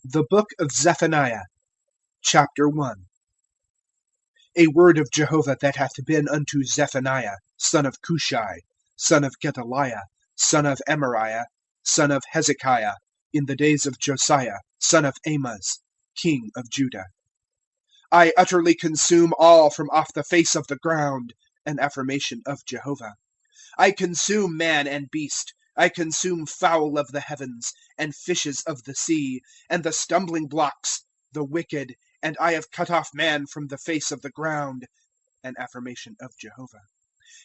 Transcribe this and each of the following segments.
The book of Zephaniah, chapter 1. A word of Jehovah that hath been unto Zephaniah, son of Cushai, son of Gedaliah, son of Amariah, son of Hezekiah, in the days of Josiah, son of Amoz, king of Judah. I utterly consume all from off the face of the ground, an affirmation of Jehovah. I consume man and beast, I consume fowl of the heavens, and fishes of the sea, and the stumbling blocks, the wicked, and I have cut off man from the face of the ground, an affirmation of Jehovah.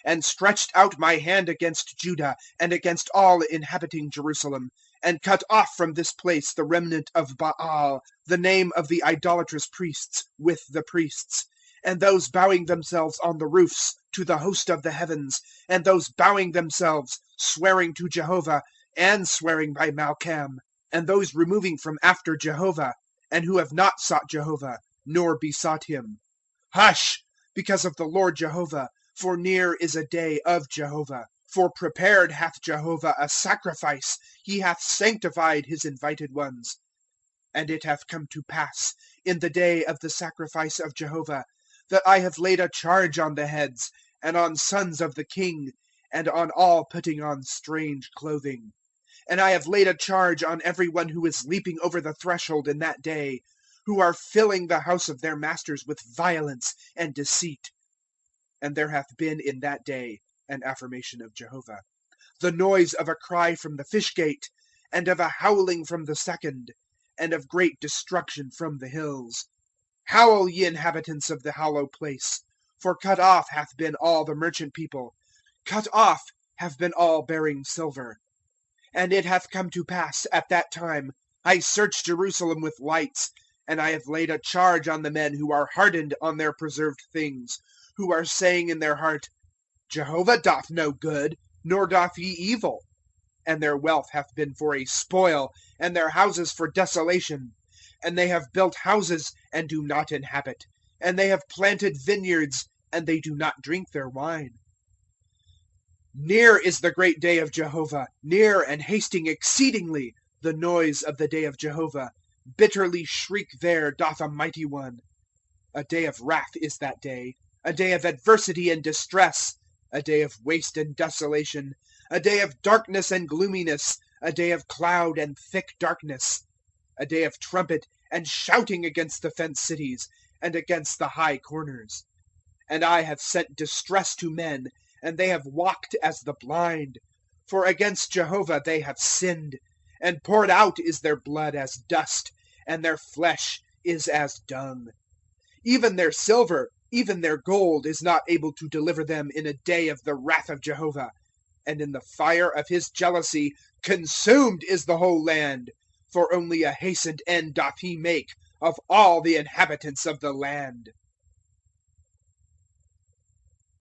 And stretched out my hand against Judah, and against all inhabiting Jerusalem, and cut off from this place the remnant of Baal, the name of the idolatrous priests, with the priests, and those bowing themselves on the roofs to the host of the heavens, and those bowing themselves, swearing to Jehovah, and swearing by Malcham, and those removing from after Jehovah, and who have not sought Jehovah, nor besought him. Hush, because of the Lord Jehovah, for near is a day of Jehovah. For prepared hath Jehovah a sacrifice, he hath sanctified his invited ones. And it hath come to pass, in the day of the sacrifice of Jehovah, that I have laid a charge on the heads, and on sons of the king, and on all putting on strange clothing. And I have laid a charge on every one who is leaping over the threshold in that day, who are filling the house of their masters with violence and deceit. And there hath been in that day an affirmation of Jehovah, the noise of a cry from the fish gate, and of a howling from the second, and of great destruction from the hills. Howl, ye inhabitants of the hollow place, for cut off hath been all the merchant people, cut off have been all bearing silver. And it hath come to pass at that time, I searched Jerusalem with lights, and I have laid a charge on the men who are hardened on their preserved things, who are saying in their heart, Jehovah doth no good, nor doth he evil. And their wealth hath been for a spoil, and their houses for desolation. And they have built houses, and do not inhabit, and they have planted vineyards, and they do not drink their wine. Near is the great day of Jehovah, near and hasting exceedingly, the noise of the day of Jehovah. Bitterly shriek there doth a mighty one. A day of wrath is that day, a day of adversity and distress, a day of waste and desolation, a day of darkness and gloominess, a day of cloud and thick darkness, a day of trumpet and shouting against the fenced cities, and against the high corners. And I have sent distress to men, and they have walked as the blind. For against Jehovah they have sinned, and poured out is their blood as dust, and their flesh is as dung. Even their silver, even their gold, is not able to deliver them in a day of the wrath of Jehovah. And in the fire of his jealousy consumed is the whole land. For only a hastened end doth he make of all the inhabitants of the land.